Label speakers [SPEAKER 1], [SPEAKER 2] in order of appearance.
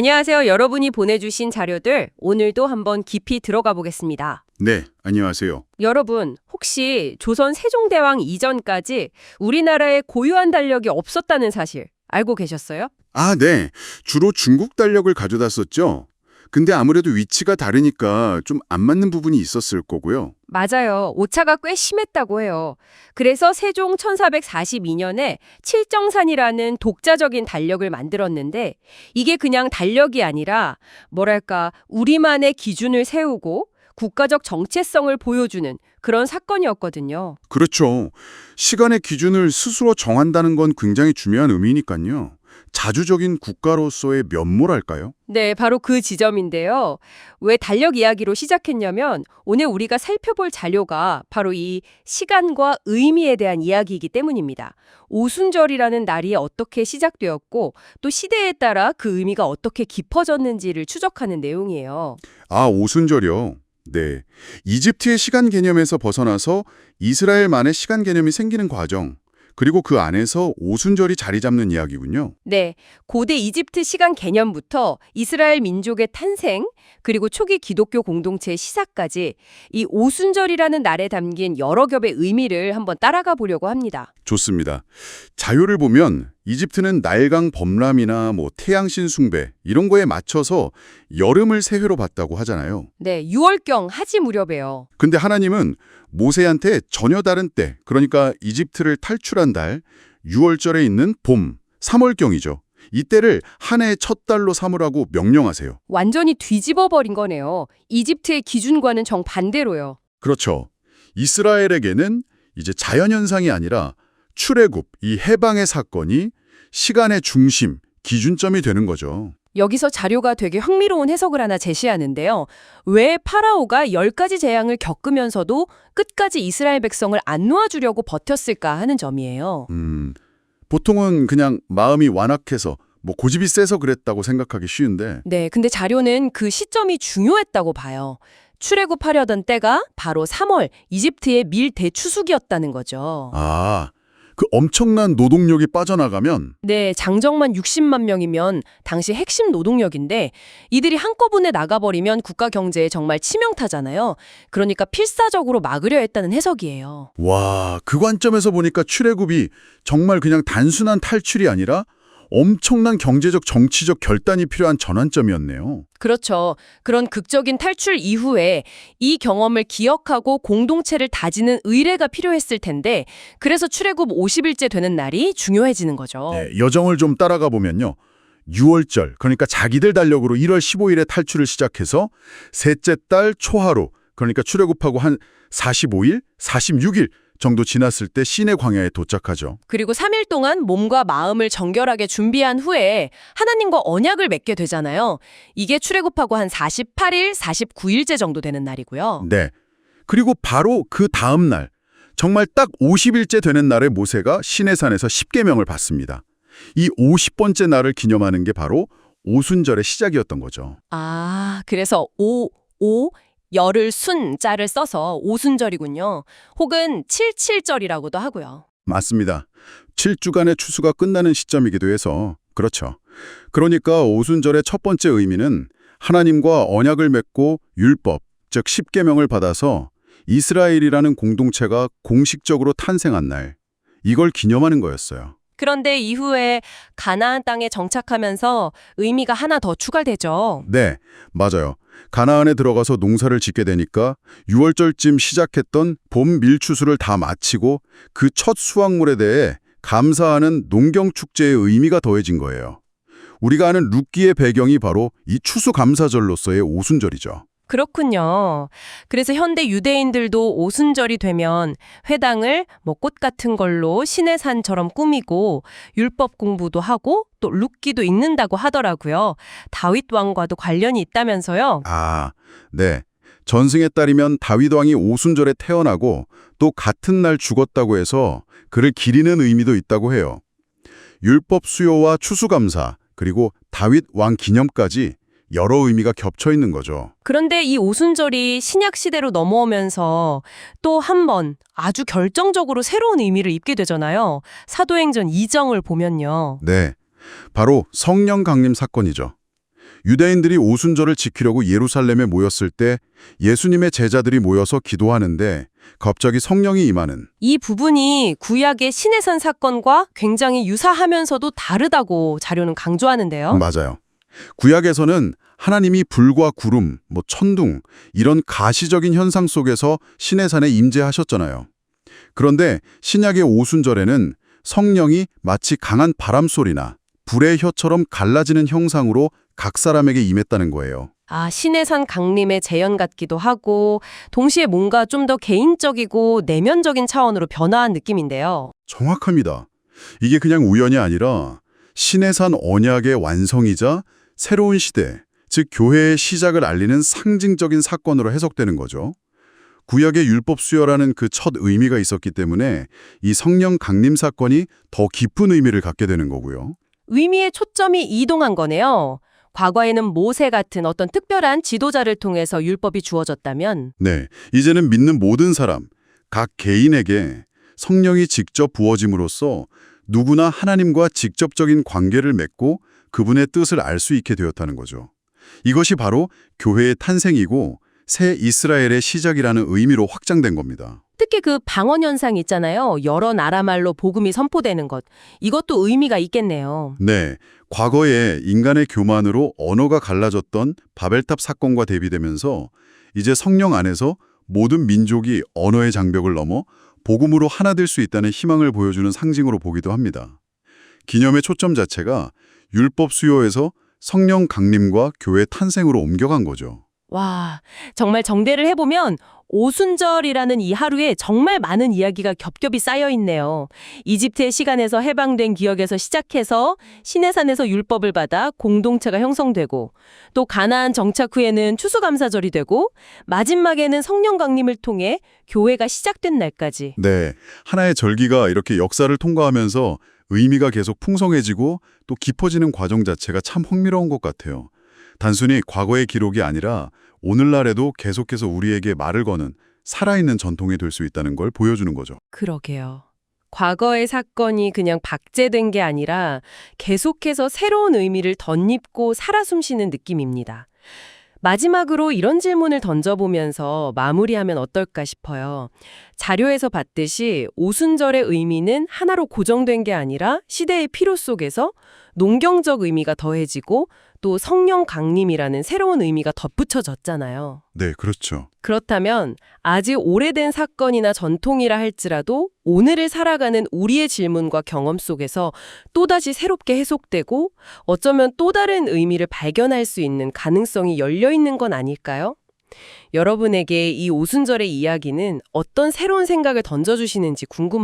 [SPEAKER 1] 안녕하세요. 여러분이 보내주신 자료들 오늘도 한번 깊이 들어가 보겠습니다.
[SPEAKER 2] 네, 안녕하세요.
[SPEAKER 1] 여러분, 혹시 조선 세종대왕 이전까지 우리나라에 고유한 달력이 없었다는 사실 알고 계셨어요?
[SPEAKER 2] 아, 네. 주로 중국 달력을 가져다 썼죠. 근데 아무래도 위치가 다르니까 좀 안 맞는 부분이 있었을 거고요.
[SPEAKER 1] 맞아요. 오차가 꽤 심했다고 해요. 그래서 세종 1442년에 칠정산이라는 독자적인 달력을 만들었는데 이게 그냥 달력이 아니라 뭐랄까 우리만의 기준을 세우고 국가적 정체성을 보여주는 그런 사건이었거든요.
[SPEAKER 2] 그렇죠. 시간의 기준을 스스로 정한다는 건 굉장히 중요한 의미니까요. 자주적인 국가로서의 면모랄까요?
[SPEAKER 1] 네, 바로 그 지점인데요. 왜 달력 이야기로 시작했냐면 오늘 우리가 살펴볼 자료가 바로 이 시간과 의미에 대한 이야기이기 때문입니다. 오순절이라는 날이 어떻게 시작되었고 또 시대에 따라 그 의미가 어떻게 깊어졌는지를 추적하는 내용이에요.
[SPEAKER 2] 아, 오순절이요. 네. 이집트의 시간 개념에서 벗어나서 이스라엘만의 시간 개념이 생기는 과정, 그리고 그 안에서 오순절이 자리 잡는 이야기군요.
[SPEAKER 1] 네, 고대 이집트 시간 개념부터 이스라엘 민족의 탄생, 그리고 초기 기독교 공동체의 시작까지 이 오순절이라는 날에 담긴 여러 겹의 의미를 한번 따라가 보려고 합니다.
[SPEAKER 2] 좋습니다. 자료를 보면 이집트는 날강 범람이나 태양신 숭배 이런 거에 맞춰서 여름을 세회로 봤다고 하잖아요.
[SPEAKER 1] 네, 6월경 하지 무렵에요.
[SPEAKER 2] 근데 하나님은 모세한테 전혀 다른 때, 그러니까 이집트를 탈출한 달, 6월절에 있는 봄, 3월경이죠. 이때를 한 해의 첫 달로 삼으라고 명령하세요.
[SPEAKER 1] 완전히 뒤집어 버린 거네요. 이집트의 기준과는 정반대로요.
[SPEAKER 2] 그렇죠. 이스라엘에게는 이제 자연현상이 아니라 출애굽, 이 해방의 사건이 시간의 중심, 기준점이 되는 거죠.
[SPEAKER 1] 여기서 자료가 되게 흥미로운 해석을 하나 제시하는데요. 왜 파라오가 10가지 재앙을 겪으면서도 끝까지 이스라엘 백성을 안 놓아주려고 버텼을까 하는 점이에요.
[SPEAKER 2] 보통은 그냥 마음이 완악해서 고집이 세서 그랬다고 생각하기 쉬운데
[SPEAKER 1] 네, 근데 자료는 그 시점이 중요했다고 봐요. 출애굽하려던 때가 바로 3월 이집트의 밀 대추수기였다는 거죠.
[SPEAKER 2] 그 엄청난 노동력이 빠져나가면
[SPEAKER 1] 네, 장정만 60만 명이면 당시 핵심 노동력인데 이들이 한꺼번에 나가버리면 국가 경제에 정말 치명타잖아요. 그러니까 필사적으로 막으려 했다는 해석이에요.
[SPEAKER 2] 와, 그 관점에서 보니까 출애굽이 정말 그냥 단순한 탈출이 아니라 엄청난 경제적 정치적 결단이 필요한 전환점이었네요.
[SPEAKER 1] 그렇죠. 그런 극적인 탈출 이후에 이 경험을 기억하고 공동체를 다지는 의례가 필요했을 텐데 그래서 출애굽 50일째 되는 날이 중요해지는 거죠.
[SPEAKER 2] 네, 여정을 좀 따라가 보면요. 6월절, 그러니까 자기들 달력으로 1월 15일에 탈출을 시작해서 셋째 달 초하루, 그러니까 출애굽하고 한 45일, 46일 정도 지났을 때 시내 광야에 도착하죠.
[SPEAKER 1] 그리고 3일 동안 몸과 마음을 정결하게 준비한 후에 하나님과 언약을 맺게 되잖아요. 이게 출애굽하고 한 48일, 49일째 정도 되는 날이고요.
[SPEAKER 2] 네. 그리고 바로 그 다음 날, 정말 딱 50일째 되는 날에 모세가 시내산에서 십계명을 받습니다. 이 50번째 날을 기념하는 게 바로 오순절의 시작이었던 거죠.
[SPEAKER 1] 아, 그래서 열을 순자를 써서 오순절이군요. 혹은 칠칠절이라고도 하고요.
[SPEAKER 2] 맞습니다. 7주간의 추수가 끝나는 시점이기도 해서 그렇죠. 그러니까 오순절의 첫 번째 의미는 하나님과 언약을 맺고 율법, 즉 십계명을 받아서 이스라엘이라는 공동체가 공식적으로 탄생한 날, 이걸 기념하는 거였어요.
[SPEAKER 1] 그런데 이후에 가나안 땅에 정착하면서 의미가 하나 더 추가되죠.
[SPEAKER 2] 네, 맞아요. 가나안에 들어가서 농사를 짓게 되니까 6월절쯤 시작했던 봄 밀추수를 다 마치고 그 첫 수확물에 대해 감사하는 농경축제의 의미가 더해진 거예요. 우리가 아는 룻기의 배경이 바로 이 추수감사절로서의 오순절이죠.
[SPEAKER 1] 그렇군요. 그래서 현대 유대인들도 오순절이 되면 회당을 꽃 같은 걸로 신의 산처럼 꾸미고 율법 공부도 하고 또 룻기도 읽는다고 하더라고요. 다윗 왕과도 관련이 있다면서요?
[SPEAKER 2] 아, 네. 전승에 따르면 다윗 왕이 오순절에 태어나고 또 같은 날 죽었다고 해서 그를 기리는 의미도 있다고 해요. 율법 수요와 추수감사, 그리고 다윗 왕 기념까지 여러 의미가 겹쳐 있는 거죠.
[SPEAKER 1] 그런데 이 오순절이 신약 시대로 넘어오면서 또 한 번 아주 결정적으로 새로운 의미를 입게 되잖아요. 사도행전 2장을 보면요.
[SPEAKER 2] 네, 바로 성령 강림 사건이죠. 유대인들이 오순절을 지키려고 예루살렘에 모였을 때 예수님의 제자들이 모여서 기도하는데 갑자기 성령이 임하는
[SPEAKER 1] 이 부분이 구약의 신해산 사건과 굉장히 유사하면서도 다르다고 자료는 강조하는데요.
[SPEAKER 2] 맞아요. 구약에서는 하나님이 불과 구름, 천둥 이런 가시적인 현상 속에서 시내산에 임재하셨잖아요. 그런데 신약의 오순절에는 성령이 마치 강한 바람소리나 불의 혀처럼 갈라지는 형상으로 각 사람에게 임했다는 거예요.
[SPEAKER 1] 신해산 강림의 재현 같기도 하고 동시에 뭔가 좀 더 개인적이고 내면적인 차원으로 변화한 느낌인데요.
[SPEAKER 2] 정확합니다. 이게 그냥 우연이 아니라 시내산 언약의 완성이자 새로운 시대, 즉 교회의 시작을 알리는 상징적인 사건으로 해석되는 거죠. 구약의 율법 수여라는 그 첫 의미가 있었기 때문에 이 성령 강림 사건이 더 깊은 의미를 갖게 되는 거고요.
[SPEAKER 1] 의미의 초점이 이동한 거네요. 과거에는 모세 같은 어떤 특별한 지도자를 통해서 율법이 주어졌다면
[SPEAKER 2] 네, 이제는 믿는 모든 사람, 각 개인에게 성령이 직접 부어짐으로써 누구나 하나님과 직접적인 관계를 맺고 그분의 뜻을 알 수 있게 되었다는 거죠. 이것이 바로 교회의 탄생이고 새 이스라엘의 시작이라는 의미로 확장된 겁니다.
[SPEAKER 1] 특히 그 방언 현상 있잖아요. 여러 나라 말로 복음이 선포되는 것. 이것도 의미가 있겠네요.
[SPEAKER 2] 네, 과거에 인간의 교만으로 언어가 갈라졌던 바벨탑 사건과 대비되면서 이제 성령 안에서 모든 민족이 언어의 장벽을 넘어 복음으로 하나 될 수 있다는 희망을 보여주는 상징으로 보기도 합니다. 기념의 초점 자체가 율법 수요에서 성령 강림과 교회 탄생으로 옮겨간 거죠.
[SPEAKER 1] 와, 정말 정대를 해보면 오순절이라는 이 하루에 정말 많은 이야기가 겹겹이 쌓여 있네요. 이집트의 시간에서 해방된 기억에서 시작해서 시내산에서 율법을 받아 공동체가 형성되고 또 가나안 정착 후에는 추수감사절이 되고 마지막에는 성령 강림을 통해 교회가 시작된 날까지.
[SPEAKER 2] 네, 하나의 절기가 이렇게 역사를 통과하면서 의미가 계속 풍성해지고 또 깊어지는 과정 자체가 참 흥미로운 것 같아요. 단순히 과거의 기록이 아니라 오늘날에도 계속해서 우리에게 말을 거는 살아있는 전통이 될 수 있다는 걸 보여주는 거죠.
[SPEAKER 1] 그러게요. 과거의 사건이 그냥 박제된 게 아니라 계속해서 새로운 의미를 덧입고 살아 숨쉬는 느낌입니다. 마지막으로 이런 질문을 던져보면서 마무리하면 어떨까 싶어요. 자료에서 봤듯이 오순절의 의미는 하나로 고정된 게 아니라 시대의 필요 속에서 농경적 의미가 더해지고 또 성령 강림이라는 새로운 의미가 덧붙여졌잖아요.
[SPEAKER 2] 네, 그렇죠.
[SPEAKER 1] 그렇다면 아직 오래된 사건이나 전통이라 할지라도 오늘을 살아가는 우리의 질문과 경험 속에서 또다시 새롭게 해석되고 어쩌면 또 다른 의미를 발견할 수 있는 가능성이 열려 있는 건 아닐까요? 여러분에게 이 오순절의 이야기는 어떤 새로운 생각을 던져주시는지 궁금합니다.